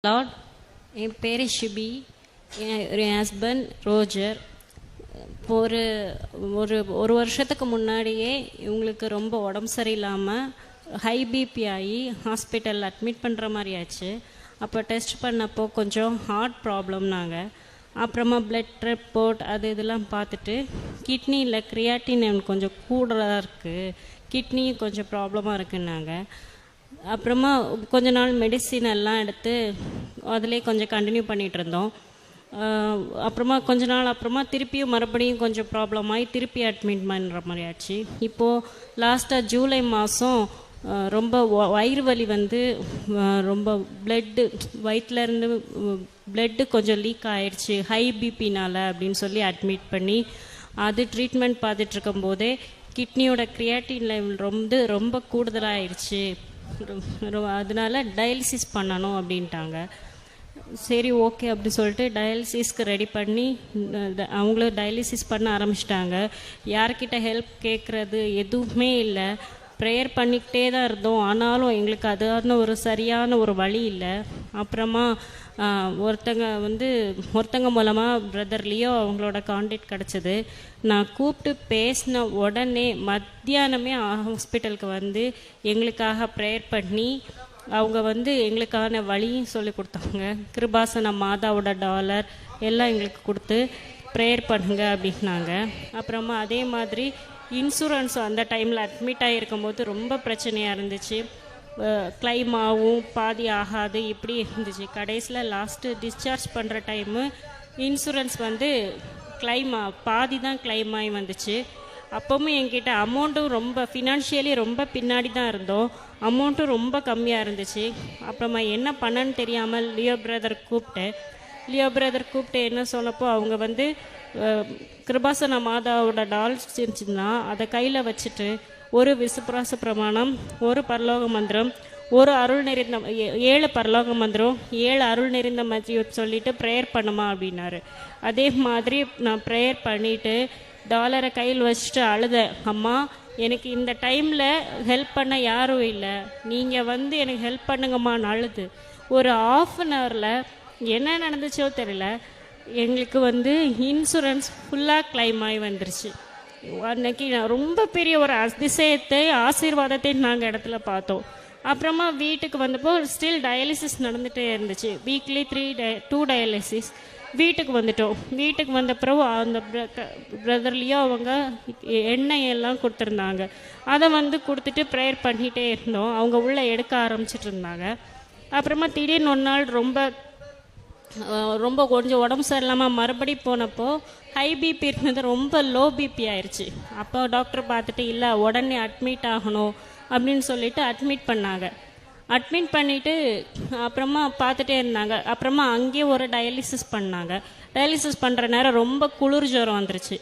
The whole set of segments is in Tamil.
லார்ட், என் பேர் ஷிபி, என் ஹஸ்பண்ட் ரோஜர். ஒரு ஒரு ஒரு வருஷத்துக்கு முன்னாடியே இவங்களுக்கு ரொம்ப உடம்பு சரியில்லாமல் ஹை பிபி ஆகி ஹாஸ்பிட்டலில் அட்மிட் பண்ணுற மாதிரி ஆச்சு. அப்போ டெஸ்ட் பண்ணப்போ கொஞ்சம் ஹார்ட் ப்ராப்ளம்னாங்க. அப்புறமா பிளட் ரிப்போர்ட் அது இதெல்லாம் பார்த்துட்டு கிட்னியில் கிரியாட்டின் கொஞ்சம் கூடுதலாக இருக்குது, கிட்னியும் கொஞ்சம் ப்ராப்ளமாக இருக்குன்னாங்க. அப்புறமா கொஞ்ச நாள் மெடிசின் எல்லாம் எடுத்து அதிலே கொஞ்சம் கண்டினியூ பண்ணிகிட்டு இருந்தோம். அப்புறமா கொஞ்ச நாள் அப்புறமா திருப்பியும் மறுபடியும் கொஞ்சம் ப்ராப்ளம் ஆகி திருப்பி அட்மிட் பண்ணுற மாதிரி ஆச்சு. இப்போது லாஸ்ட்டாக ஜூலை மாதம் ரொம்ப வயிறு வலி ரொம்ப பிளட்டு வயிற்றுலேருந்து பிளட்டு கொஞ்சம் லீக் ஆகிடுச்சு ஹை பிபினால் அப்படின்னு சொல்லி அட்மிட் பண்ணி அது ட்ரீட்மெண்ட் பார்த்துட்ருக்கும் போதே கிட்னியோட கிரியாட்டின் லெவல் ரொம்ப கூடுதலாகிடுச்சு, அதனால டயாலிசிஸ் பண்ணணும் அப்படின்ட்டாங்க. சரி ஓகே அப்படி சொல்லிட்டு டயாலிசிஸ்க்கு ரெடி பண்ணி அவங்களும் டயாலிசிஸ் பண்ண ஆரம்பிச்சிட்டாங்க. யார்கிட்ட ஹெல்ப் கேட்குறது எதுவுமே இல்லை, ப்ரேயர் பண்ணிக்கிட்டே தான் இருந்தோம். ஆனாலும் எங்களுக்கு அதான ஒரு சரியான ஒரு வழி இல்லை. அப்புறமா ஒருத்தங்க மூலமாக பிரதர் லியோ அவங்களோட கான்டாக்ட் கிடச்சிது. நான் கூப்பிட்டு பேசின உடனே மத்தியானமே ஹாஸ்பிட்டலுக்கு எங்களுக்காக ப்ரேயர் பண்ணி அவங்க எங்களுக்கான வழியும் சொல்லி கொடுத்தாங்க. கிருபாசன மாதாவோட டாலர் எல்லாம் எங்களுக்கு கொடுத்து ப்ரேயர் பண்ணுங்க அப்படின்னாங்க. அப்புறமா அதே மாதிரி இன்சூரன்ஸ் அந்த டைமில் அட்மிட் ஆகிருக்கும் போது ரொம்ப பிரச்சனையாக இருந்துச்சு. கிளைம் ஆகும் பாதி ஆகாது இப்படி இருந்துச்சு. கடைசியில் லாஸ்ட்டு டிஸ்சார்ஜ் பண்ணுற டைமு இன்சூரன்ஸ் கிளைம் பாதி தான் கிளைம் ஆகி வந்துச்சு. அப்போவும் என்கிட்ட அமௌண்ட்டும் ரொம்ப ஃபினான்ஷியலி ரொம்ப பின்னாடி தான் இருந்தோம், அமௌண்ட்டும் ரொம்ப கம்மியாக இருந்துச்சு. அப்புறமா என்ன பண்ணன்னு தெரியாமல் லியோ பிரதர் கூப்பிட்டு என்ன சொல்லப்போ அவங்க கிருபாசன மாதாவோட டால்ஸ் இருந்துச்சுன்னா அதை கையில் வச்சுட்டு ஒரு விசுவாச பிரமாணம், ஒரு பரலோக மந்திரம், ஒரு அருள் நிறைந்த 7 பரலோக மந்திரம், 7 அருள் நிறைந்த மத்திய சொல்லிட்டு ப்ரேயர் பண்ணுமா அப்படின்னாரு. அதே மாதிரி நான் ப்ரேயர் பண்ணிவிட்டு டாலரை கையில் வச்சுட்டு அழுதேன். அம்மா, எனக்கு இந்த டைமில் ஹெல்ப் பண்ண யாரும் இல்லை, நீங்கள் எனக்கு ஹெல்ப் பண்ணுங்கம்மான்னு அழுது. ஒரு ½ என்ன நடந்துச்சோ தெரியல, எங்களுக்கு இன்சூரன்ஸ் ஃபுல்லாக கிளைம் ஆகி வந்துருச்சு. அன்னைக்கு நான் ரொம்ப பெரிய ஒரு அதிசயத்தை ஆசீர்வாதத்தை நாங்கள் இடத்துல பார்த்தோம். அப்புறமா வீட்டுக்கு வந்தப்போ ஸ்டில் டயாலிசிஸ் நடந்துகிட்டே இருந்துச்சு. Weekly 2 dialysis. வீட்டுக்கு வந்துட்டோம். வீட்டுக்கு வந்த பிறகு அந்த பிரதர்லேயும் அவங்க எண்ணெய் எல்லாம் கொடுத்துருந்தாங்க. அதை கொடுத்துட்டு ப்ரேயர் பண்ணிகிட்டே இருந்தோம். அவங்க உள்ளே எடுக்க ஆரம்பிச்சிட்டு இருந்தாங்க. அப்புறமா திடீர்னு ஒரு நாள் ரொம்ப கொஞ்சம் உடம்பு சரியில்லாமல் மறுபடி போனப்போ ஹை பிபி இருந்தது ரொம்ப லோ பிபி ஆயிடுச்சு. அப்போ டாக்டர் பார்த்துட்டு இல்லை உடனே அட்மிட் ஆகணும் அப்படின்னு சொல்லிட்டு அட்மிட் பண்ணாங்க. அட்மிட் பண்ணிவிட்டு அப்புறமா பார்த்துட்டே இருந்தாங்க. அப்புறமா அங்கேயே ஒரு டயாலிசிஸ் பண்ணாங்க. டயாலிசிஸ் பண்ணுற நேரம் ரொம்ப குளிர் ஜுரம் வந்துருச்சு.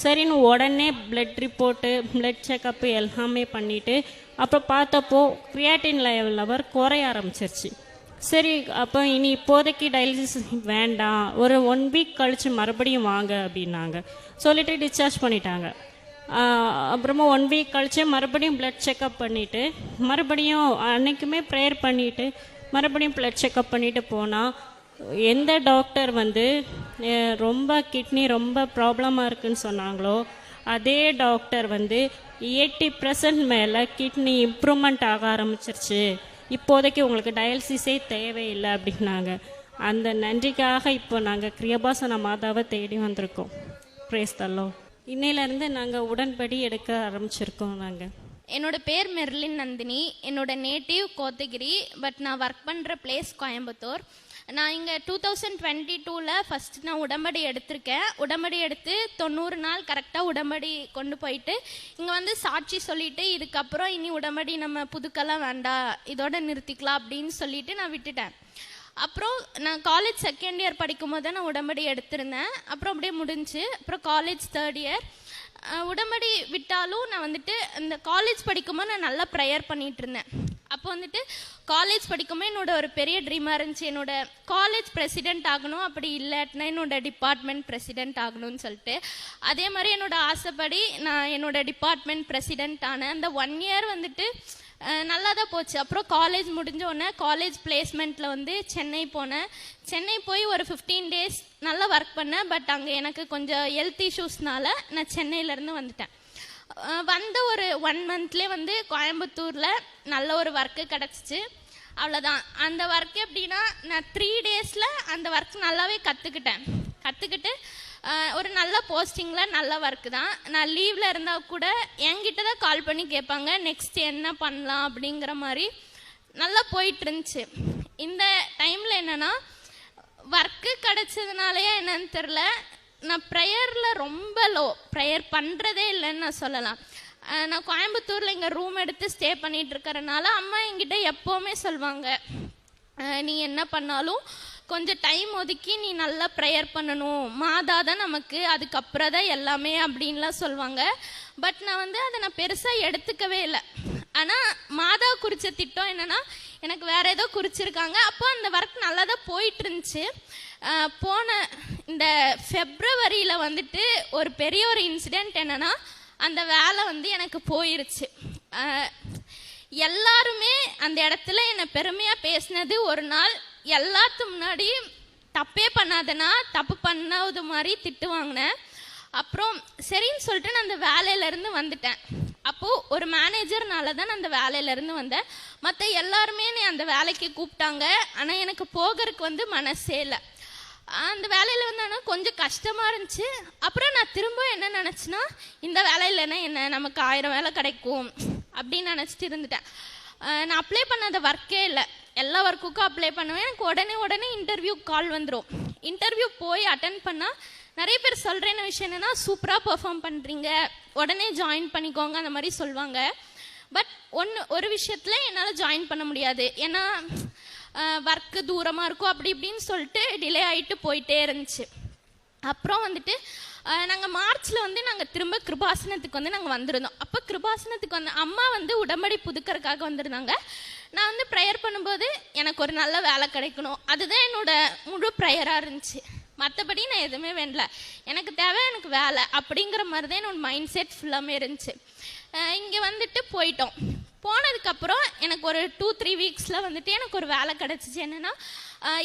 சரின்னு உடனே பிளட் ரிப்போர்ட்டு, பிளட் செக்கப்பு எல்லாமே பண்ணிவிட்டு அப்புறம் பார்த்தப்போ கிரியாட்டின் லெவல் குறைய ஆரம்பிச்சிருச்சு. சரி, அப்போ இனி இப்போதைக்கு டயாலிசிஸ் வேண்டாம், ஒரு 1 வீக் கழித்து மறுபடியும் வாங்க அப்படின்னாங்க. சொல்லிவிட்டு டிஸ்சார்ஜ் பண்ணிட்டாங்க. அப்புறமா 1 வீக் கழித்து மறுபடியும் பிளட் செக்கப் பண்ணிவிட்டு மறுபடியும் அன்றைக்குமே ப்ரேயர் பண்ணிவிட்டு மறுபடியும் பிளட் செக்கப் பண்ணிவிட்டு போனால் எந்த டாக்டர் ரொம்ப கிட்னி ரொம்ப ப்ராப்ளமாக இருக்குதுன்னு சொன்னாங்களோ அதே டாக்டர் 80% மேலே கிட்னி இம்ப்ரூவ்மெண்ட் ஆக ஆரம்பிச்சிருச்சு, இப்போதைக்கு உங்களுக்கு டயாலிசிஸே தேவையில்லை அப்படின்னாங்க. அந்த நன்றிக்காக இப்போ நாங்கள் கிருபாசன மாதாவை தேடி வந்திருக்கோம். Praise the Lord. இன்னையிலேருந்து நாங்கள் உடன்படி எடுக்க ஆரம்பிச்சிருக்கோம். என்னோட பேர் மெர்லின் நந்தினி. என்னோட நேட்டிவ் கோத்தகிரி, பட் நான் ஒர்க் பண்ணுற பிளேஸ் கோயம்புத்தூர். நான் இங்கே 2022 ஃபஸ்ட்டு நான் உடம்படி எடுத்திருக்கேன். உடம்படி எடுத்து 90 நாள் கரெக்டாக உடம்படி கொண்டு போயிட்டு இங்கே சாட்சி சொல்லிவிட்டு இதுக்கப்புறம் இனி உடம்படி நம்ம புதுக்கெல்லாம் வேண்டாம், இதோட நிறுத்திக்கலாம் அப்படின்னு சொல்லிட்டு நான் விட்டுட்டேன். அப்புறம் நான் காலேஜ் 2nd இயர் படிக்கும் போது நான் உடம்படி எடுத்திருந்தேன். அப்புறம் அப்படியே முடிஞ்சு. அப்புறம் காலேஜ் 3rd இயர் உடம்படி விட்டாலும் நான் இந்த காலேஜ் படிக்கும்போது நான் நல்லா ப்ரேயர் பண்ணிகிட்டு இருந்தேன். அப்போ காலேஜ் படிக்கும்போது என்னோட ஒரு பெரிய ட்ரீமாக இருந்துச்சு, என்னோட காலேஜ் பிரசிடெண்ட் ஆகணும், அப்படி இல்லாட்டினா என்னோட டிபார்ட்மெண்ட் பிரசிடெண்ட் ஆகணும்னு சொல்லிட்டு. அதே மாதிரி என்னோட ஆசைப்படி நான் என்னோட டிபார்ட்மெண்ட் பிரசிடெண்ட் ஆனேன். அந்த 1 இயர் நல்லா தான் போச்சு. அப்புறம் காலேஜ் முடிஞ்ச உடனே காலேஜ் பிளேஸ்மெண்ட்டில் வந்து சென்னை போனேன். சென்னை போய் ஒரு 15 days நல்லா ஒர்க் பண்ணேன். பட் அங்கே எனக்கு கொஞ்சம் ஹெல்த் இஷ்யூஸ்னால நான் சென்னையிலேருந்து வந்துட்டேன். வந்த ஒரு 1 monthலேயே வந்து கோயம்புத்தூரில் நல்ல ஒரு ஒர்க்கு கிடச்சிச்சு. அவ்வளோதான். அந்த ஒர்க் எப்படின்னா, நான் 3 daysல அந்த ஒர்க் நல்லாவே கற்றுக்கிட்டு ஒரு நல்ல போஸ்டிங்கில் நல்ல ஒர்க்கு தான். நான் லீவில் இருந்தால் கூட என்கிட்ட தான் கால் பண்ணி கேட்பாங்க நெக்ஸ்ட் என்ன பண்ணலாம் அப்படிங்கிற மாதிரி நல்லா போயிட்டு இருந்துச்சு. இந்த டைமில் என்னென்னா, ஒர்க்கு கிடச்சதுனாலயே என்னன்னு தெரில, நான் ப்ரேயரில் ரொம்ப ப்ரேயர் பண்ணுறதே இல்லைன்னு நான் சொல்லலாம். நான் கோயம்புத்தூரில் இங்கே ரூம் எடுத்து ஸ்டே பண்ணிட்டு இருக்கிறனால அம்மா என்கிட்ட எப்போவுமே சொல்லுவாங்க, நீ என்ன பண்ணாலும் கொஞ்சம் டைம் ஒதுக்கி நீ நல்லா ப்ரேயர் பண்ணணும், மாதா தான் நமக்கு, அதுக்கப்புறம் தான் எல்லாமே அப்படின்லாம் சொல்லுவாங்க. பட் நான் வந்து அதை நான் பெருசாக எடுத்துக்கவே இல்லை. ஆனால் மாதா குறித்த திட்டம் என்னென்னா, எனக்கு வேறு ஏதோ குறிச்சிருக்காங்க. அப்போ அந்த ஒர்க் நல்லா தான் போயிட்டு இருந்துச்சு. போன இந்த ஃபெப்ரவரியில் வந்துட்டு ஒரு பெரிய ஒரு இன்சிடெண்ட் என்னென்னா, அந்த வேலை வந்து எனக்கு போயிருச்சு. எல்லாருமே அந்த இடத்துல என்னை பெருமையாக பேசினது ஒரு நாள், எல்லாத்து முன்னாடி தப்பே பண்ணாதனா தப்பு பண்ணாத மாதிரி திட்டு வாங்கினேன். அப்புறம் சரின்னு சொல்லிட்டு நான் அந்த வேலையிலேருந்து வந்துட்டேன். அப்போது ஒரு மேனேஜர்னால தான் நான் அந்த வேலையிலேருந்து வந்தேன். மற்ற எல்லாருமே என்னை அந்த வேலைக்கு கூப்பிட்டாங்க. ஆனால் எனக்கு போகிறதுக்கு வந்து மனசே இல்லை. அந்த வேலையில் வந்து கொஞ்சம் கஷ்டமாக இருந்துச்சு. அப்புறம் நான் திரும்ப என்ன நினச்சின்னா, இந்த வேலை இல்லைன்னா என்ன, நமக்கு 1000 வேலை கிடைக்கும் அப்படின்னு நினச்சிட்டு இருந்துட்டேன். நான் அப்ளை பண்ணாத ஒர்க்கே இல்லை, எல்லா ஒர்க்குக்கும் அப்ளை பண்ணுவேன். எனக்கு உடனே இன்டர்வியூ கால் வந்துடும். இன்டர்வியூ போய் அட்டன் பண்ணால் நிறைய பேர் சொல்கிறேன்னு விஷயம் என்னென்னா, சூப்பராக பெர்ஃபார்ம் பண்ணுறீங்க, உடனே ஜாயின் பண்ணிக்கோங்க அந்த மாதிரி சொல்லுவாங்க. பட் ஒரு விஷயத்தில் என்னால் ஜாயின் பண்ண முடியாது. ஏன்னா ஒர்க்கு தூரமாக இருக்கும், அப்படி இப்படின்னு சொல்லிட்டு டிலே ஆகிட்டு போயிட்டே இருந்துச்சு. அப்புறம் வந்துட்டு நாங்கள் மார்ச்சில் வந்து நாங்கள் திரும்ப கிருபாசனத்துக்கு வந்து நாங்கள் வந்திருந்தோம். அப்போ கிருபாசனத்துக்கு வந்து அம்மா வந்து உடம்படி புதுக்கிறதுக்காக வந்திருந்தாங்க. நான் வந்து ப்ரேயர் பண்ணும்போது எனக்கு ஒரு நல்ல வேலை கிடைக்கணும், அதுதான் என்னோட முழு ப்ரேயராக இருந்துச்சு. மற்றபடி நான் எதுவுமே வேண்டல, எனக்கு தேவை எனக்கு வேலை அப்படிங்கிற மாதிரி தான் என்னோட மைண்ட் செட் ஃபுல்லாமே இருந்துச்சு. இங்கே வந்துட்டு போனதுக்கப்புறம் எனக்கு ஒரு 2-3 வீக்ஸில் வந்துட்டு எனக்கு ஒரு வேலை கிடச்சிச்சு. என்னென்னா,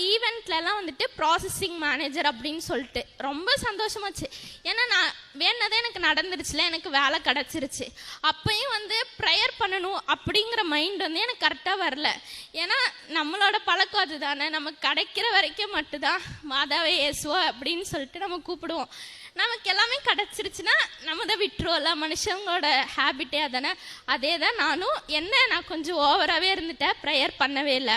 ஈவெண்ட்லலாம் வந்துட்டு ப்ராசஸிங் மேனேஜர் அப்படின்னு சொல்லிட்டு ரொம்ப சந்தோஷமாச்சு. ஏன்னா நான் வேணதே எனக்கு நடந்துருச்சுல, எனக்கு வேலை கிடச்சிருச்சு. அப்பையும் வந்து ப்ரேயர் பண்ணணும் அப்படிங்கிற மைண்ட் வந்து எனக்கு கரெக்டாக வரல. ஏன்னா நம்மளோட பழக்கம் அது தானே, நமக்கு கிடைக்கிற வரைக்கும் மட்டும்தான் மாதாவே இயேசுவா அப்படின்னு சொல்லிட்டு நம்ம கூப்பிடுவோம். நமக்கு எல்லாமே கிடச்சிருச்சுன்னா நம்ம தான் விட்டுருவோம்ல, மனுஷங்களோட ஹேபிட்டே அதானே. அதே தான் நானும். நான் கொஞ்சம் ஓவராகவே இருந்துட்டேன், ப்ரேயர் பண்ணவே இல்லை.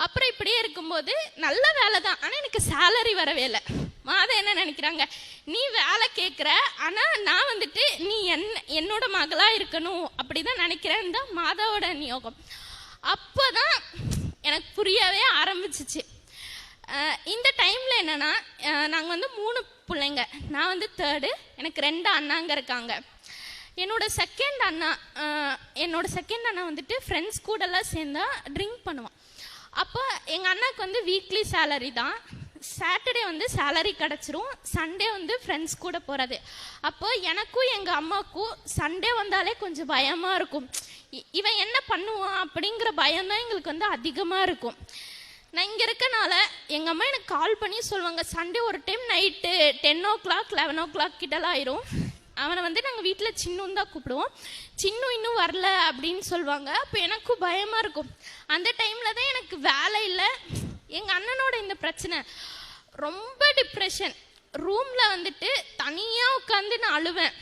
அப்புறம் இப்படியே இருக்கும்போது நல்ல வேலை தான், ஆனால் எனக்கு சேலரி வரவே இல்லை. மாதா என்ன நினைக்கிறாங்க, நீ வேலை கேட்குற, ஆனால் நான் வந்துட்டு நீ என்னோட மகளாக இருக்கணும் அப்படி தான் நினைக்கிறேன்னு தான் மாதாவோட நியோகம். அப்போ தான் எனக்கு புரியவே ஆரம்பிச்சிச்சு. இந்த டைமில் என்னென்னா, நாங்கள் வந்து 3 பிள்ளைங்க, நான் வந்து 3rd, எனக்கு 2 அண்ணாங்க இருக்காங்க. என்னோட செகண்ட் அண்ணா வந்துட்டு ஃப்ரெண்ட்ஸ் கூடலாம் சேர்ந்தா ட்ரிங்க் பண்ணுவான். அப்போ எங்கள் அண்ணாக்கு வந்து வீக்லி சேலரி தான், சாட்டர்டே வந்து சேலரி கிடச்சிரும், சண்டே வந்து ஃப்ரெண்ட்ஸ் கூட போகிறது. அப்போ எனக்கும் எங்கள் அம்மாவுக்கும் சண்டே வந்தாலே கொஞ்சம் பயமாக இருக்கும். இவன் என்ன பண்ணுவான் அப்படிங்கிற பயம்தான் எங்களுக்கு வந்து அதிகமாக இருக்கும். நான் இங்கே இருக்கனால எங்கள் அம்மா எனக்கு கால் பண்ணி சொல்லுவாங்க, சண்டே ஒரு டைம் நைட்டு 10 o'clock 11 o'clock கிட்டலாம் ஆயிரும். அவனை வந்து நாங்கள் வீட்டில் சின்னுன்னு தான் கூப்பிடுவோம். சின்னு இன்னும் வரல அப்படின்னு சொல்லுவாங்க. அப்போ எனக்கும் பயமாக இருக்கும். அந்த டைமில் தான் எனக்கு வேலை இல்லை. எங்கள் அண்ணனோட இந்த பிரச்சனை ரொம்ப டிப்ரெஷன். ரூமில் வந்துட்டு தனியாக உட்காந்து நான் அழுவேன்.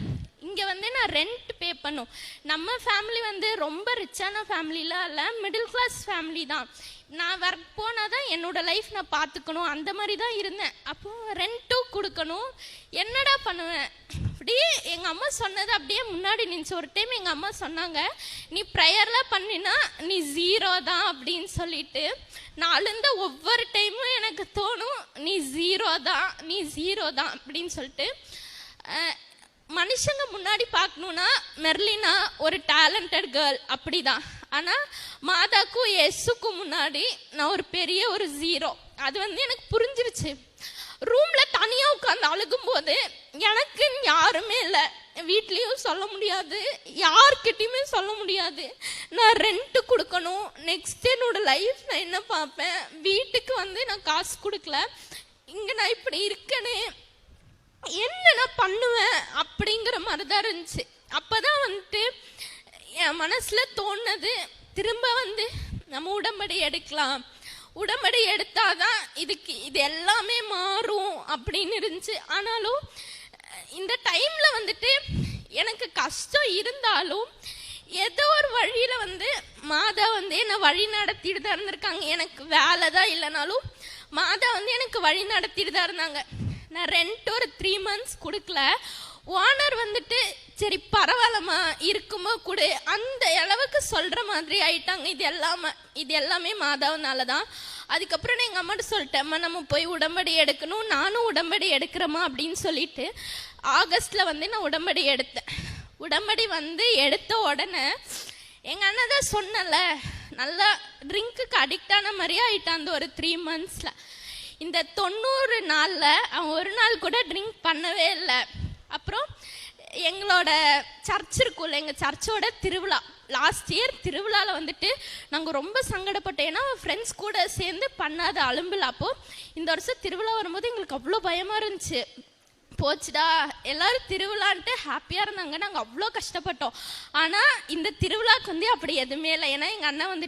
இங்கே வந்து நான் ரெண்ட் பே பண்ணும். நம்ம ஃபேமிலி வந்து ரொம்ப ரிச்சான ஃபேமிலிலாம் இல்லை, மிடில் கிளாஸ் ஃபேமிலி தான். நான் ஒர்க் போனால் தான் என்னோடய லைஃப் நான் பார்த்துக்கணும், அந்த மாதிரி தான் இருந்தேன். அப்போது ரெண்ட்டும் கொடுக்கணும், என்னடா பண்ணுவேன். அப்படியே எங்கள் அம்மா சொன்னது அப்படியே முன்னாடி நினச்சி. ஒரு டைம் எங்கள் அம்மா சொன்னாங்க, நீ ப்ரேயர்லாம் பண்ணினா நீ 0 தான் அப்படின்னு சொல்லிட்டு. நான் அழுந்த ஒவ்வொரு டைமும் எனக்கு தோணும், நீ 0 தான் அப்படின்னு சொல்லிட்டு. மனுஷங்க முன்னாடி பார்க்கணுன்னா மெர்லினா ஒரு டேலண்டட் கேர்ள் அப்படி தான். ஆனால் மாதாக்கும் எஸ்ஸுக்கும் முன்னாடி நான் ஒரு பெரிய ஒரு 0. அது வந்து எனக்கு புரிஞ்சிருச்சு. ரூமில் தனியாக உட்காந்து அழுகும்போது எனக்கு யாருமே இல்லை, வீட்லேயும் சொல்ல முடியாது, யார்கிட்டையுமே சொல்ல முடியாது. நான் ரெண்ட்டு கொடுக்கணும், நெக்ஸ்ட் என்னோட லைஃப் நான் என்ன பார்ப்பேன், வீட்டுக்கு நான் காசு கொடுக்கல, இங்கே நான் இப்படி இருக்கேனே என்ன நான் பண்ணுவேன் அப்படிங்கிற மாதிரி தான் இருந்துச்சு. அப்போதான் என் மனசில் தோணுது, திரும்ப நம்ம உடம்படி எடுக்கலாம், உடம்படி எடுத்தாதான் இது எல்லாமே மாறும் அப்படின்னு இருந்துச்சு. ஆனாலும் இந்த டைம்ல எனக்கு கஷ்டம் இருந்தாலும் ஏதோ ஒரு வழியில மாதா என்னை வழி நடத்திட்டு தான் இருந்திருக்காங்க. எனக்கு வேலை தான் இல்லைனாலும் மாதா எனக்கு வழி நடத்திட்டு தான் இருந்தாங்க. நான் ரெண்ட் ஒரு 3 months கொடுக்கல. ஓனர் சரி பரவாயில்லம்மா இருக்குமோ கொடு அந்த அளவுக்கு சொல்ற மாதிரி ஆயிட்டாங்க. இது எல்லாமே மாதாவனால தான். அதுக்கப்புறம் நான் எங்கள் அம்மாட்ட சொல்லிட்டேன், அம்மா நம்ம போய் உடம்படி எடுக்கணும், நானும் உடம்படி எடுக்கிறேம்மா அப்படின்னு சொல்லிட்டு ஆகஸ்ட்ல நான் உடம்படி எடுத்தேன். உடம்படி எடுத்த உடனே எங்கள் அண்ணன் தான் சொன்னல, நல்லா ட்ரிங்க்குக்கு அடிக்ட் ஆன மாதிரியே ஆயிட்டான். அந்த ஒரு 3 monthsல இந்த 90 நாள்ல அவன் ஒரு நாள் கூட ட்ரிங்க் பண்ணவே இல்லை. அப்புறம் எங்களோட சர்ச் இருக்குல்ல, எங்கள் சர்ச்சோட திருவிழா லாஸ்ட் இயர் திருவிழாவில் நாங்கள் ரொம்ப சங்கடப்பட்டோம். ஏன்னா ஃப்ரெண்ட்ஸ் கூட சேர்ந்து பண்ணாத அலும்பில். அப்போது இந்த வருஷம் திருவிழா வரும்போது எங்களுக்கு அவ்வளோ பயமாக இருந்துச்சு. போச்சுடா எல்லாரும் திருவிழான்ட்டு ஹாப்பியாக இருந்தாங்க, நாங்கள் அவ்வளோ கஷ்டப்பட்டோம். ஆனால் இந்த திருவிழாக்கு அப்படி எதுவுமே இல்லை. ஏன்னா எங்கள் அண்ணன்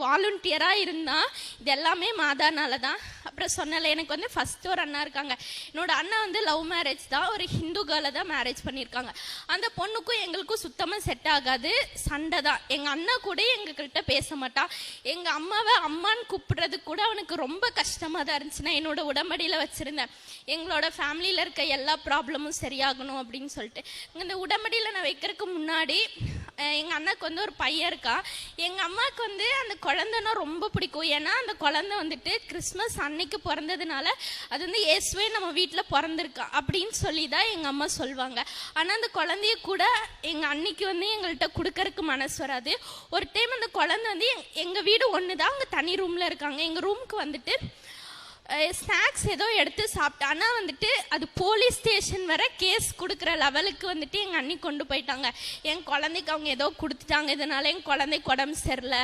வாலண்டியராக இருந்தால் இது எல்லாமே மாதானால தான். அப்புறம் சொன்னல எனக்கு ஃபர்ஸ்ட் ஒரு அண்ணா இருக்காங்க. என்னோட அண்ணன் லவ் மேரேஜ் தான், ஒரு ஹிந்து கேர்ளை தான் மேரேஜ் பண்ணியிருக்காங்க. அந்த பொண்ணுக்கும் எங்களுக்கும் சுத்தமாக செட் ஆகாது, சண்டை தான். எங்கள் அண்ணா கூட எங்ககிட்ட பேச மாட்டான். எங்கள் அம்மாவை அம்மான்னு கூப்பிடுறது கூட அவனுக்கு ரொம்ப கஷ்டமாக தான் இருந்துச்சு. நான் என்னோட உடம்படியில் வச்சுருந்தேன், எங்களோட ஃபேமிலியில் இருக்க எல்லா ப்ராப்ளமும் சரியாகணும் அப்படின்னு சொல்லிட்டு. இந்த உடம்படியில் நான் வைக்கிறதுக்கு முன்னாடி எங்கள் அண்ணாக்கு ஒரு பையன் இருக்கான். எங்கள் அம்மாவுக்கு அந்த குழந்தைன்னா ரொம்ப பிடிக்கும். ஏன்னா அந்த குழந்தை கிறிஸ்மஸ் அன்னைக்கு பிறந்ததுனால அது இயேசுவே நம்ம வீட்டில் பிறந்திருக்கான் அப்படின்னு சொல்லி தான் எங்கள் அம்மா சொல்லுவாங்க. ஆனால் அந்த குழந்தைய கூட எங்கள் அன்னைக்கு எங்கள்கிட்ட கொடுக்கறதுக்கு மனசு வராது. ஒரு டைம் அந்த குழந்தை எங்கள் வீடு ஒன்று தான், அங்கே தனி ரூமில் இருக்காங்க. எங்கள் ரூமுக்கு ஸ்நாக்ஸ் ஏதோ எடுத்து சாப்பிட்டேன். ஆனால் அது போலீஸ் ஸ்டேஷன் வர கேஸ் கொடுக்குற லெவலுக்கு எங்கள் அண்ணி கொண்டு போயிட்டாங்க. என் குழந்தைக்கு அவங்க ஏதோ கொடுத்துட்டாங்க, இதனால என் குழந்தைக்கு உடம்பு சரியில்லை,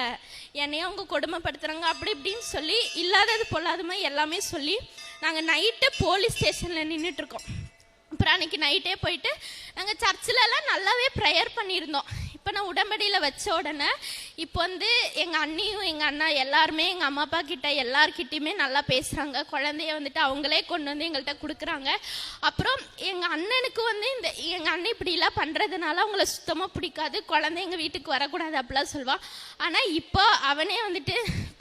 என்னையும் அவங்க கொடுமைப்படுத்துகிறாங்க அப்படி இப்படின்னு சொல்லி இல்லாதது பொல்லாதமா எல்லாமே சொல்லி நாங்கள் நைட்டு போலீஸ் ஸ்டேஷனில் நின்றுட்டுருக்கோம். அப்புறம் அன்றைக்கி நைட்டே போயிட்டு நாங்கள் சர்ச்சிலலாம் நல்லாவே ப்ரேயர் பண்ணியிருந்தோம். இப்போ நான் உடம்படியில் வச்ச உடனே இப்போ எங்கள் அண்ணியும் எங்கள் அண்ணா எல்லாருமே எங்கள் அம்மா அப்பா கிட்ட எல்லார்கிட்டையுமே நல்லா பேசுகிறாங்க. குழந்தைய அவங்களே கொண்டு எங்கள்கிட்ட கொடுக்குறாங்க. அப்புறம் எங்கள் அண்ணனுக்கு இந்த எங்கள் அண்ணன் இப்படிலாம் பண்ணுறதுனால அவங்கள சுத்தமாக பிடிக்காது, குழந்தை எங்கள் வீட்டுக்கு வரக்கூடாது அப்படிலாம் சொல்லுவாள். ஆனால் இப்போ அவனே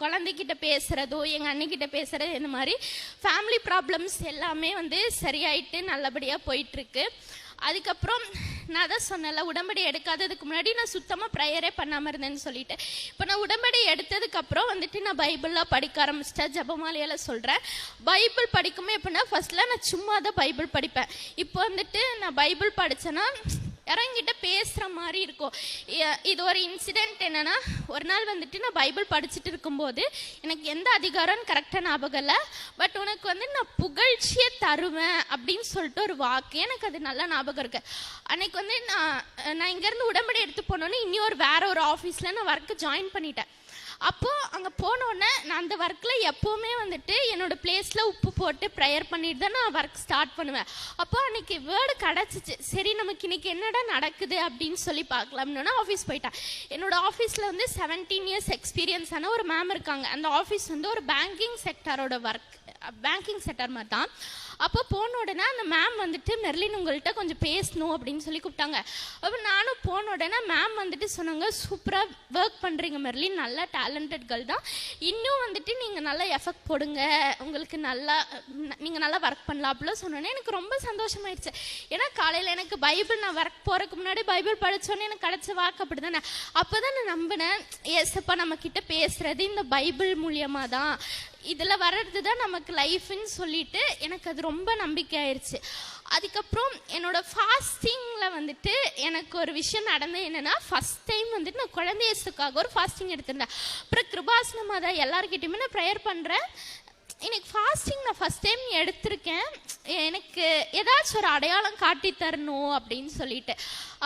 குழந்தைகிட்ட பேசுகிறதோ எங்கள் அண்ணிக்கிட்ட பேசுகிறது இந்த மாதிரி ஃபேமிலி ப்ராப்ளம்ஸ் எல்லாமே சரியாயிட்டு நல்லபடியாக போயிட்டுருக்கு. அதுக்கப்புறம் நான் தான் சொன்னல, உடம்படி எடுக்காததுக்கு முன்னாடி நான் சுத்தமாக ப்ரேயரே பண்ணாமல் இருந்தேன்னு சொல்லிட்டு. இப்போ நான் உடம்படி எடுத்ததுக்கப்புறம் நான் பைபிள்லாம் படிக்க ஆரம்பிச்சிட்டேன், ஜபமாலையெல்லாம் சொல்கிறேன். பைபிள் படிக்குமே எப்படின்னா ஃபர்ஸ்ட்லாம் நான் சும்மா தான் பைபிள் படிப்பேன். இப்போ நான் பைபிள் படித்தேன்னா யாரங்கிட்ட பேசுகிற மாதிரி இருக்கும். இது ஒரு இன்சிடெண்ட் என்னென்னா, ஒரு நாள் நான் பைபிள் படிச்சுட்டு இருக்கும்போது எனக்கு எந்த அதிகாரம்னு கரெக்டாக ஞாபகம் இல்லை, பட் உனக்கு நான் புகழ்ச்சியை தருவேன் அப்படின்னு சொல்லிட்டு ஒரு வாக்கு எனக்கு அது நல்லா ஞாபகம் இருக்கு. அன்னைக்கு நான் இங்கேருந்து உடம்படி எடுத்து போனோன்னே இன்னொரு வேற ஒரு ஆஃபீஸில் நான் ஒர்க்கு ஜாயின் பண்ணிட்டேன். அப்போது அங்கே போனோடனே நான் அந்த ஒர்க்கில் எப்போவுமே என்னோடய பிளேஸில் உப்பு போட்டு ப்ரேயர் பண்ணிட்டு தான் நான் ஒர்க் ஸ்டார்ட் பண்ணுவேன். அப்போ அன்றைக்கி வேர்டு கிடச்சிச்சு, சரி நமக்கு இன்றைக்கி என்னடா நடக்குது அப்படின்னு சொல்லி பார்க்கலாம்னு ஆஃபீஸ் போயிட்டேன். என்னோடய ஆஃபீஸில் 17 years எக்ஸ்பீரியன்ஸான ஒரு மேம் இருக்காங்க. அந்த ஆஃபீஸ் ஒரு பேங்கிங் செக்டரோட ஒர்க், பேங்கிங் செக்டர் மாதிரி தான். அப்போ போன உடனே அந்த மேம் மெர்லின் உங்கள்கிட்ட கொஞ்சம் பேசணும் அப்படின்னு சொல்லி கூப்பிட்டாங்க. அப்போ நானும் போன உடனே மேம் சொன்னாங்க, சூப்பராக ஒர்க் பண்ணுறீங்க மெர்லின், நல்லா டேலண்டட் கேர்ள் தான், இன்னும் நீங்கள் நல்லா எஃபெக்ட் போடுங்க, உங்களுக்கு நீங்கள் நல்லா ஒர்க் பண்ணலாம் அப்படிலாம் சொன்னோன்னே எனக்கு ரொம்ப சந்தோஷமாயிடுச்சு. ஏன்னா காலையில் எனக்கு பைபிள் நான் ஒர்க் போகிறதுக்கு முன்னாடி பைபிள் படித்தோன்னே எனக்கு கிடச்ச வாக்கு அப்படி தானே. அப்போ தான் நான் நம்பினேன், ஏசப்பா நம்மக்கிட்ட பேசுகிறது இந்த பைபிள் மூலியமாக தான், இதில் வர்றது தான் நமக்கு லைஃப்னு சொல்லிட்டு எனக்கு அது ரொம்ப நம்பிக்கை ஆயிடுச்சு. அதுக்கப்புறம் என்னோட ஃபாஸ்டிங்கில் எனக்கு ஒரு விஷயம் நடந்தது என்னென்னா, ஃபஸ்ட் டைம் நான் குழந்தையசுக்காக ஒரு ஃபாஸ்டிங் எடுத்திருந்தேன். அப்புறம் கிருபாசனமாக தான் எல்லாருக்கிட்டையுமே நான் ப்ரேயர் பண்ணுறேன். எனக்கு ஃபாஸ்டிங் நான் ஃபஸ்ட் டைம் எடுத்திருக்கேன். எனக்கு ஏதாச்சும் ஒரு அடையாளம் காட்டி தரணும் அப்படின்னு சொல்லிட்டு.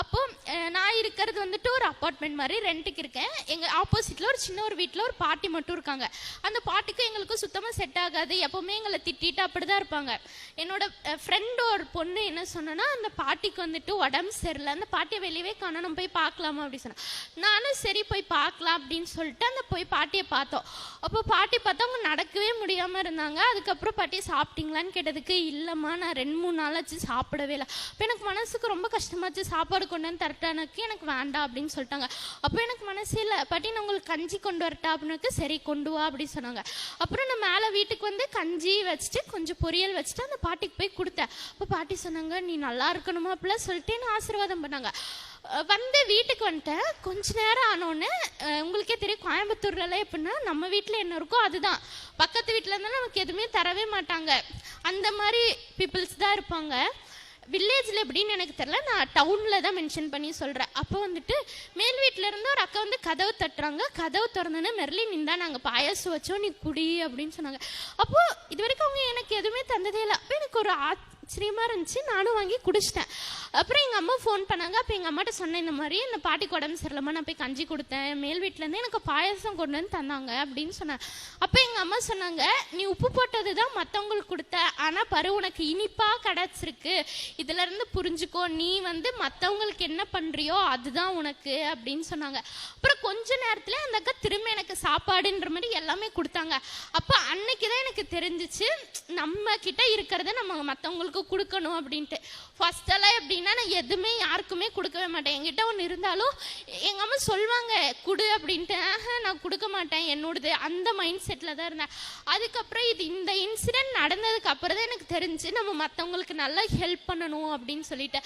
அப்போது நான் இருக்கிறது வந்துட்டு ஒரு அப்பார்ட்மெண்ட் மாதிரி ரெண்ட்டுக்கு இருக்கேன். எங்கள் ஆப்போசிட்டில் ஒரு சின்ன ஒரு வீட்டில் ஒரு பாட்டி மட்டும் இருக்காங்க. அந்த பாட்டிக்கு எங்களுக்கு சுத்தமாக செட் ஆகாது, எப்போவுமே எங்களை திட்டிட்டு அப்படி தான் இருப்பாங்க. என்னோட ஃப்ரெண்டு ஒரு பொண்ணு என்ன சொன்னேன்னா, அந்த பாட்டிக்கு வந்துட்டு உடம்பு சரியில்லை, அந்த பாட்டியை வெளியவே காணோம், நம்ம போய் பார்க்கலாமா அப்படின்னு சொன்னேன். நானும் சரி போய் பார்க்கலாம் அப்படின்னு சொல்லிட்டு அந்த போய் பாட்டியை பார்த்தோம். அப்போ பாட்டி பார்த்தா அவங்க நடக்கவே முடியாமல் இருந்தாங்க. அதுக்கப்புறம் பாட்டியை சாப்பிட்டீங்களான்னு கேட்டதுக்கு இல்லைம்மா நான் 2-3 நாளாச்சு சாப்பிடவே இல்லை. அப்போ எனக்கு மனசுக்கு ரொம்ப கஷ்டமாச்சு, சாப்பாடு கொண்டு வந்து தரட்டானுக்கு எனக்கு வேண்டாம் அப்படின்னு சொல்லிட்டாங்க. அப்போ எனக்கு மனசு இல்லை, பாட்டி நான் உங்களுக்கு கஞ்சி கொண்டு வரட்டா அப்படின்னாக்கு சரி கொண்டு வா அப்படின்னு சொன்னாங்க. அப்புறம் நான் மேலே வீட்டுக்கு வந்து கஞ்சி வச்சுட்டு கொஞ்சம் பொரியல் வச்சுட்டு அந்த பாட்டிக்கு போய் கொடுத்தேன். அப்போ பாட்டி சொன்னாங்க நீ நல்லா இருக்கணுமா அப்படிலாம் சொல்லிட்டு என்ன ஆசீர்வாதம் பண்ணாங்க. வந்து வீட்டுக்கு வந்துட்டேன். கொஞ்ச நேரம் ஆனோடனே உங்களுக்கே தெரியும் கோயம்புத்தூர்லலாம் எப்படின்னா நம்ம வீட்டில் என்ன இருக்கோ அதுதான், பக்கத்து வீட்டில் இருந்தாலும் நமக்கு எதுவுமே தரவே மாட்டாங்க, அந்த மாதிரி பீப்புள்ஸ் தான் இருப்பாங்க. வில்லேஜில் எப்படின்னு எனக்கு தெரில, நான் டவுனில் தான் மென்ஷன் பண்ணி சொல்கிறேன். அப்போ வந்துட்டு மேல் வீட்டில் இருந்து ஒரு அக்கா வந்து கதவு தட்டுறாங்க. கதவு திறந்தோன்னே மெர்லின் நின்றா நாங்கள் பாயாசம் வச்சோம் நீ குடி அப்படின்னு சொன்னாங்க. அப்போது இது வரைக்கும் அவங்க எனக்கு எதுவுமே தந்ததே இல்லை. அப்போ எனக்கு ஒரு ஆச்சரியமாக இருந்துச்சு, நானும் வாங்கி குடிச்சிட்டேன். அப்புறம் எங்கள் அம்மா ஃபோன் பண்ணாங்க. அப்போ எங்கள் அம்மாட்ட சொன்னேன் இந்த மாதிரி இந்த பாட்டிக்கு உடம்பு சரியில்லாமல் நான் போய் கஞ்சி கொடுத்தேன், மேல் வீட்டிலேருந்து எனக்கு பாயாசம் கொண்டு வந்து தந்தாங்க அப்படின்னு சொன்னேன். அப்போ எங்கள் அம்மா சொன்னாங்க நீ உப்பு போட்டது தான் மற்றவங்களுக்கு கொடுத்த, ஆனால் பரு உனக்கு இனிப்பாக கிடச்சிருக்கு, இதிலேருந்து புரிஞ்சுக்கோ, நீ வந்து மற்றவங்களுக்கு என்ன பண்ணுறியோ அதுதான் உனக்கு அப்படின்னு சொன்னாங்க. அப்புறம் கொஞ்ச நேரத்தில் அந்த அக்கா திரும்ப எனக்கு சாப்பாடுன்ற மாதிரி எல்லாமே கொடுத்தாங்க. அப்போ அன்னைக்கு தான் எனக்கு தெரிஞ்சிச்சு நம்ம கிட்ட இருக்கிறத நம்ம மற்றவங்களுக்கு கொடுக்கணும் அப்படின்ட்டு. ஃபர்ஸ்டெல்லாம் எப்படின்னா நான் எதுவுமே யாருக்குமே கொடுக்கவே மாட்டேன். என்கிட்ட ஒன்று இருந்தாலும் எங்கள் அம்மா சொல்லுவாங்க கொடு அப்படின்ட்டு, நான் கொடுக்க மாட்டேன் என்னோடது, அந்த மைண்ட் செட்டில் தான் இருந்தேன். அதுக்கப்புறம் இந்த இன்சிடென்ட் நடந்ததுக்கு அப்புறம் தான் எனக்கு தெரிஞ்சு நம்ம மற்றவங்களுக்கு நல்லா ஹெல்ப் பண்ணணும் அப்படின்னு சொல்லிட்டு.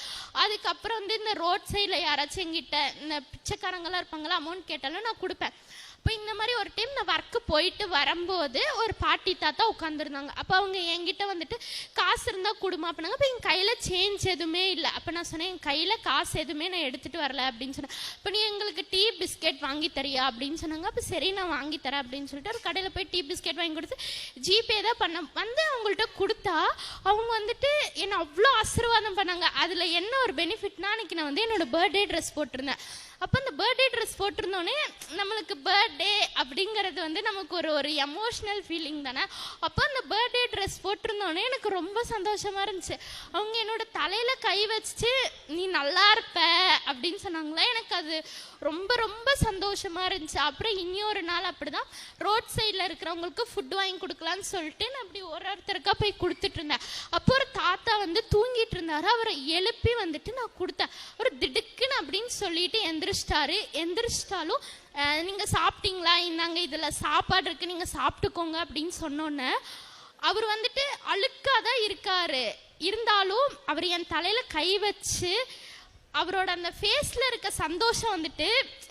அதுக்கப்புறம் வந்து இந்த ரோட் சைடில் யாராச்சும் எங்கிட்ட இந்த பிச்சைக்காரங்களாம் இருப்பாங்களா அமௌண்ட் கேட்டாலும் நான் கொடுப்பேன். இப்போ இந்த மாதிரி ஒரு டைம் நான் ஒர்க்கு போயிட்டு வரும்போது ஒரு பாட்டி தாத்தா உட்காந்துருந்தாங்க. அப்போ அவங்க என்கிட்ட வந்துட்டு காசு இருந்தால் கொடுமா அப்படின்னாங்க. அப்போ என் கையில் சேஞ்ச் எதுவுமே இல்லை. அப்போ நான் சொன்னேன் என் கையில் காசு எதுவுமே நான் எடுத்துகிட்டு வரல அப்படின்னு சொன்னேன். இப்போ நீ எங்களுக்கு டீ பிஸ்கெட் வாங்கி தரியா அப்படின்னு சொன்னாங்க. அப்போ சரி நான் வாங்கி தரேன் அப்படின்னு சொல்லிட்டு ஒரு கடையில் போய் டீ பிஸ்கெட் வாங்கி கொடுத்து ஜிபே தான் பண்ண வந்து அவங்கள்ட்ட கொடுத்தா அவங்க வந்துட்டு என்னை அவ்வளோ ஆசீர்வாதம் பண்ணாங்க. அதில் என்ன ஒரு பெனிஃபிட்னா அன்றைக்கி நான் வந்து என்னோடய பர்த்டே ட்ரெஸ் போட்டிருந்தேன். அப்போ அந்த பர்த்டே ட்ரெஸ் போட்டிருந்தோன்னே நம்மளுக்கு பர்த்டே அப்படிங்கிறது வந்து நமக்கு ஒரு எமோஷ்னல் ஃபீலிங் தானே. அப்போ அந்த பர்த்டே ட்ரெஸ் போட்டிருந்தோன்னே எனக்கு ரொம்ப சந்தோஷமாக இருந்துச்சு. அவங்க என்னோட தலையில் கை வச்சுட்டு நீ நல்லா இருப்ப அப்படின்னு சொன்னாங்களே, எனக்கு அது ரொம்ப ரொம்ப சந்தோஷமாக இருந்துச்சு. அப்புறம் இன்னொரு நாள் அப்படி தான் ரோட் சைடில் இருக்கிறவங்களுக்கு ஃபுட் வாங்கி கொடுக்கலான்னு சொல்லிட்டு நான் அப்படி ஒருத்தருக்கா போய் கொடுத்துட்டு இருந்தேன். அப்போ ஒரு தாத்தா வந்து தூங்கிட்டு இருந்தாரு. அவரை எழுப்பி வந்துட்டு நான் கொடுத்தேன். ஒரு திடுக்குன்னு அப்படின்னு சொல்லிட்டு எந்திரிச்சிட்டாலும் நீங்கள் சாப்பிட்டீங்களா, இந்தாங்க இதில் சாப்பாடு இருக்குது நீங்கள் சாப்பிட்டுக்கோங்க அப்படின்னு சொன்னோன்னே அவர் வந்துட்டு அழுக்காக தான் இருக்காரு, இருந்தாலும் அவர் என் தலையில் கை வச்சு அவரோட அந்த ஃபேஸில் இருக்க சந்தோஷம் வந்துட்டு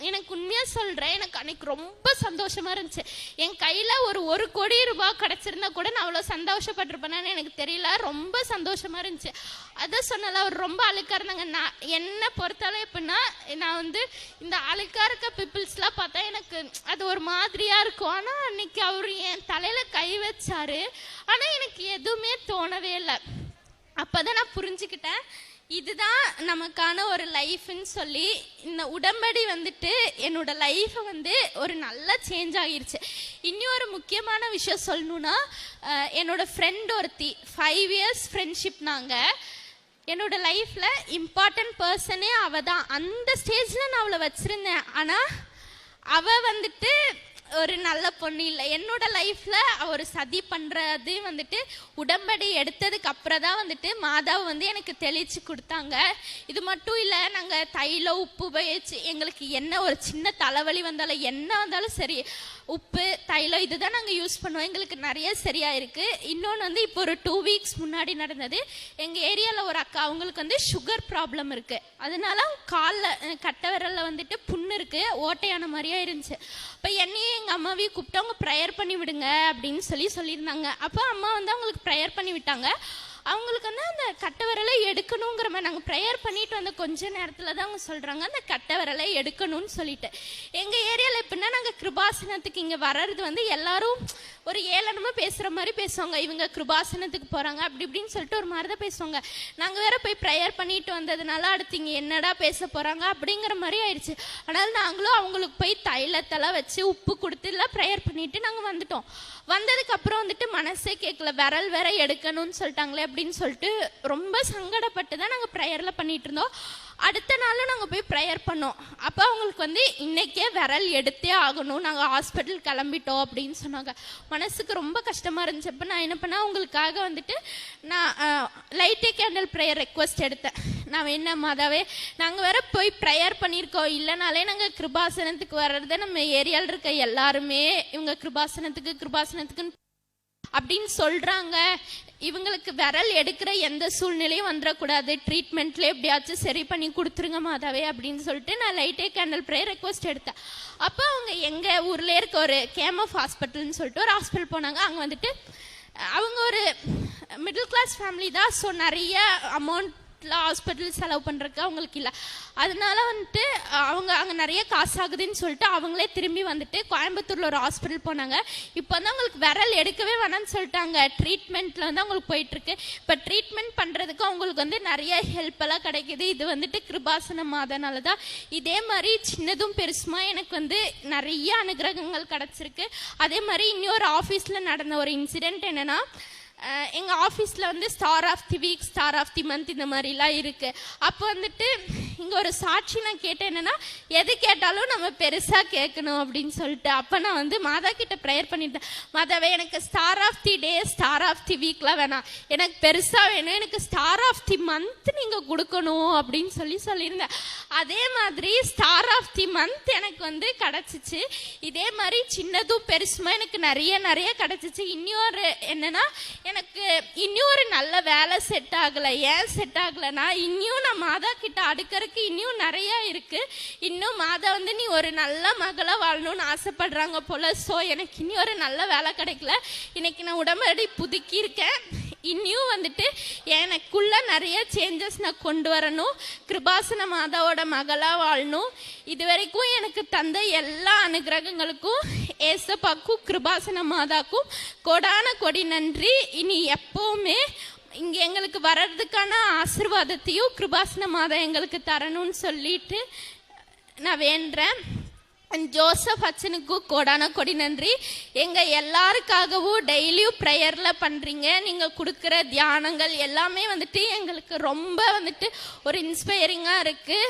எனக்கு உண்மையாக சொல்கிறேன், எனக்கு அன்னைக்கு ரொம்ப சந்தோஷமாக இருந்துச்சு. என் கையில் ஒரு கோடி ரூபாய் கிடச்சிருந்தா கூட நான் அவ்வளோ சந்தோஷப்பட்டிருப்பேன்னு எனக்கு தெரியல, ரொம்ப சந்தோஷமாக இருந்துச்சு. அதான் சொன்னல அவர் ரொம்ப அழுக்காக இருந்தாங்க. நான் என்னை பொறுத்தாலும் எப்படின்னா நான் வந்து இந்த அழுக்காக இருக்க பீப்புள்ஸ்லாம் பார்த்தா எனக்கு அது ஒரு மாதிரியாக இருக்கும். ஆனால் அன்னைக்கு அவர் என் தலையில் கை வச்சாரு, ஆனால் எனக்கு எதுவுமே தோணவே இல்லை. அப்போ தான் நான் புரிஞ்சுக்கிட்டேன் இதுதான் நமக்கான ஒரு லைஃப்னு சொல்லி. இந்த உடம்படி வந்துட்டு என்னோட லைஃப்பை வந்து ஒரு நல்ல சேஞ்ச் ஆகிருச்சு. இன்னொரு முக்கியமான விஷயம் சொல்லணுன்னா, என்னோட ஃப்ரெண்ட் ஒருத்தி 5 இயர்ஸ் ஃப்ரெண்ட்ஷிப். நாங்கள் என்னோட லைஃப்பில் இம்பார்ட்டன்ட் பர்சனே அவள் தான். அந்த ஸ்டேஜில் நான் அவளை வச்சுருந்தேன். ஆனால் அவள் வந்துட்டு ஒரு நல்ல பொண்ணு இல்லை. என்னோட லைஃப்பில் ஒரு சதி பண்ணுறது வந்துட்டு உடம்படி எடுத்ததுக்கு அப்புறம் தான் வந்துட்டு மாதாவை வந்து எனக்கு தெளித்து கொடுத்தாங்க. இது மட்டும் இல்லை, நாங்கள் தைலம் உப்பு உபயோகிச்சு எங்களுக்கு என்ன ஒரு சின்ன தலைவலி வந்தாலும் என்ன வந்தாலும் சரி உப்பு தைலம் இதுதான் நாங்கள் யூஸ் பண்ணுவோம். எங்களுக்கு நிறைய சரியாக இருக்குது. இன்னொன்று வந்து இப்போ ஒரு 2 வீக்ஸ் முன்னாடி நடந்தது. எங்கள் ஏரியாவில் ஒரு அக்கா அவங்களுக்கு வந்து சுகர் ப்ராப்ளம் இருக்குது. அதனால காலில் கட்டை விரலில் வந்துட்டு புண்ணு இருக்குது, ஓட்டையான மாதிரியே இருந்துச்சு. இப்போ என்னையே எங்கள் அம்மாவையும் கூப்பிட்டு அவங்க ப்ரேயர் பண்ணி விடுங்க அப்படின்னு சொல்லியிருந்தாங்க. அப்போ அம்மா வந்து அவங்களுக்கு ப்ரேயர் பண்ணி விட்டாங்க. அவங்களுக்கு வந்து அந்த கட்டை விரலை எடுக்கணுங்கிற மாதிரி நாங்கள் ப்ரேயர் பண்ணிட்டு வந்த கொஞ்ச நேரத்தில் தான் அவங்க சொல்கிறாங்க அந்த கட்டை விரலை எடுக்கணும்னு சொல்லிட்டு. எங்கள் ஏரியாவில் எப்படின்னா நாங்கள் கிருபாசனத்துக்கு இங்கே வர்றது வந்து எல்லாரும் ஒரு ஏளனமாக பேசுகிற மாதிரி பேசுவாங்க. இவங்க கிருபாசனத்துக்கு போகிறாங்க அப்படி இப்படின்னு சொல்லிட்டு ஒரு மாதிரி தான் பேசுவாங்க. நாங்கள் வேற போய் ப்ரேயர் பண்ணிட்டு வந்ததுனால அடுத்து இங்கே என்னடா பேச போகிறாங்க அப்படிங்கிற மாதிரி ஆயிடுச்சு. ஆனால் நாங்களும் அவங்களுக்கு போய் தைலத்தெல்லாம் வச்சு உப்பு கொடுத்து எல்லாம் ப்ரேயர் பண்ணிட்டு நாங்கள் வந்துட்டோம். வந்ததுக்கு அப்புறம் வந்துட்டு மனசே கேட்கல, விரல் வேற எடுக்கணும்னு சொல்லிட்டாங்களே அப்படின்னு சொல்லிட்டு ரொம்ப சங்கடப்பட்டு தான் நாங்கள் ப்ரேயரில் பண்ணிட்டு இருந்தோம். அடுத்த நாளும் நாங்கள் போய் ப்ரேயர் பண்ணோம். அப்போ அவங்களுக்கு வந்து இன்னைக்கே விரல் எடுத்தே ஆகணும், நாங்கள் ஹாஸ்பிட்டல் கிளம்பிட்டோம் அப்படின்னு சொன்னாங்க. மனசுக்கு ரொம்ப கஷ்டமாக இருந்துச்சு. அப்போ நான் என்ன பண்ணேன், அவங்களுக்காக வந்துட்டு நான் லைட்டே கேண்டல் ப்ரேயர் ரெக்வஸ்ட் எடுத்தேன். நான் என்ன மாதாவே, நாங்கள் வேற போய் ப்ரேயர் பண்ணியிருக்கோம், இல்லைனாலே நாங்கள் கிருபாசனத்துக்கு வர்றத நம்ம ஏரியாவில் இருக்க எல்லாருமே இவங்க கிருபாசனத்துக்குன்னு அப்படின்னு சொல்கிறாங்க. இவங்களுக்கு விரல் எடுக்கிற எந்த சூழ்நிலையும் வந்துடக்கூடாது, ட்ரீட்மெண்ட்ல எப்படியாச்சும் சரி பண்ணி கொடுத்துருங்க மாதாவே அப்படின்னு சொல்லிட்டு நான் லைட்டே கேண்டல் ப்ரேயர் ரெக்வஸ்ட் எடுத்தேன். அப்போ அவங்க எங்கள் ஊரில் இருக்க ஒரு கேம்எஃப் ஹாஸ்பிட்டல்னு சொல்லிட்டு ஒரு ஹாஸ்பிட்டல் போனாங்க. அங்கே வந்துட்டு அவங்க ஒரு மிடில் கிளாஸ் ஃபேமிலி தான். ஸோ நிறைய அமௌண்ட் ஹாஸ்பிட்டல் செலவு பண்ணுறதுக்கு அவங்களுக்கு இல்லை. அதனால வந்துட்டு அவங்க அங்கே நிறைய காசு ஆகுதுன்னு சொல்லிட்டு அவங்களே திரும்பி வந்துட்டு கோயம்புத்தூரில் ஒரு ஹாஸ்பிட்டல் போனாங்க. இப்போ வந்து அவங்களுக்கு விரல் எடுக்கவே வேணாம்னு சொல்லிட்டாங்க. ட்ரீட்மெண்ட்டில் வந்து அவங்களுக்கு போயிட்டுருக்கு. இப்போ ட்ரீட்மெண்ட் பண்ணுறதுக்கு அவங்களுக்கு வந்து நிறைய ஹெல்ப் எல்லாம் கிடைக்கிது. இது வந்துட்டு கிருபாசனம் அதனால தான். இதே மாதிரி சின்னதும் பெருசுமா எனக்கு வந்து நிறைய அனுகிரகங்கள் கிடச்சிருக்கு. அதே மாதிரி இன்னொரு ஆஃபீஸில் நடந்த ஒரு இன்சிடெண்ட் என்னென்னா, எங்கள் ஆஃபீஸில் வந்து star of the week, star of the month இந்த மாதிரிலாம் இருக்குது. அப்போ வந்துட்டு இங்கே ஒரு சாட்சி நான் கேட்டேன், என்னென்னா எது கேட்டாலும் நம்ம பெருசாக கேட்கணும் அப்படின்னு சொல்லிட்டு. அப்போ நான் வந்து மாதா கிட்ட ப்ரேயர் பண்ணிட்டேன், மாதாவே எனக்கு star of the day, star of the வீக்லாம் வேணாம், எனக்கு பெருசாக வேணும், எனக்கு ஸ்டார் ஆஃப் தி மந்த் நீங்கள் கொடுக்கணும் அப்படின்னு சொல்லியிருந்தேன். அதே மாதிரி ஸ்டார் ஆஃப் தி மந்த் எனக்கு வந்து கிடச்சிச்சு. இதே மாதிரி சின்னதும் பெருசுமா எனக்கு நிறைய கிடச்சிச்சு. இன்னொரு என்னென்னா, எனக்கு இன்னொரு நல்ல வேலை செட் ஆகலை. ஏன் செட் ஆகலைன்னா, இன்னும் நான் மாதா கிட்ட அடுக்கறதுக்கு இன்னும் நிறைய இருக்கு. இன்னும் மாதா வந்து நீ ஒரு நல்ல மகளா வாழணும்னு ஆசைப்படுறாங்க போல. ஸோ எனக்கு இன்னும் ஒரு நல்ல வேலை கிடைக்கல. இன்னைக்கு நான் உடம்படி புதுக்கி இருக்கேன். இன்னும் வந்துட்டு எனக்குள்ள நிறைய சேஞ்சஸ் நான் கொண்டு வரணும், கிருபாசன மாதாவோட மகளா வாழணும். இது வரைக்கும் எனக்கு தந்த எல்லா அனுகிரகங்களுக்கும் ஏசப்பாக்கும் கிருபாசன மாதாக்கும் கொடான கொடி நன்றி. இனி எப்பவுமே இங்கே எங்களுக்கு வர்றதுக்கான ஆசீர்வாதத்தையும் கிருபாசன மாதா எங்களுக்கு தரணும்னு சொல்லிட்டு நான் வேண்டுறேன். ஜோசப் அச்சனுக்கும் கோடான கொடி நன்றி. எங்கள் எல்லாருக்காகவும் டெய்லியும் ப்ரேயரில் பண்ணுறீங்க. நீங்கள் கொடுக்குற தியானங்கள் எல்லாமே வந்துட்டு எங்களுக்கு ரொம்ப வந்துட்டு ஒரு இன்ஸ்பைரிங்காக இருக்குது.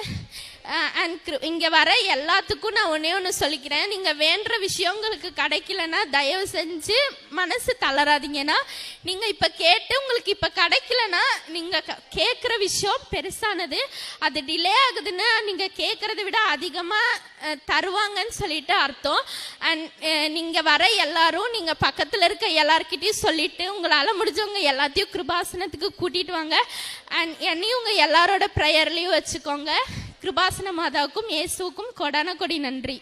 அண்ட் இங்கே வர எல்லாத்துக்கும் நான் ஒன்று சொல்லிக்கிறேன், நீங்கள் வேண்டுற விஷயம் உங்களுக்கு கிடைக்கலன்னா தயவு செஞ்சு மனசு தளராதிங்கன்னா, நீங்கள் இப்போ கேட்டு உங்களுக்கு இப்போ கிடைக்கலன்னா நீங்கள் கேட்குற விஷயம் பெருசானது, அது டிலே ஆகுதுன்னா நீங்கள் கேட்குறத விட அதிகமாக தருவாங்கன்னு சொல்லிட்டு அர்த்தம். அண்ட் நீங்கள் வர எல்லாரும் நீங்கள் பக்கத்தில் இருக்க எல்லார்கிட்டையும் சொல்லிட்டு உங்களால் முடிஞ்சவங்க எல்லாத்தையும் கிருபாசனத்துக்கு கூட்டிகிட்டு வாங்க. அண்ட் என்னையும் உங்கள் எல்லாரோட ப்ரேயர்லையும் வச்சுக்கோங்க. கிருபாசன மாதாவுக்கும் இயேசுவுக்கும் கொடான கொடி நன்றி.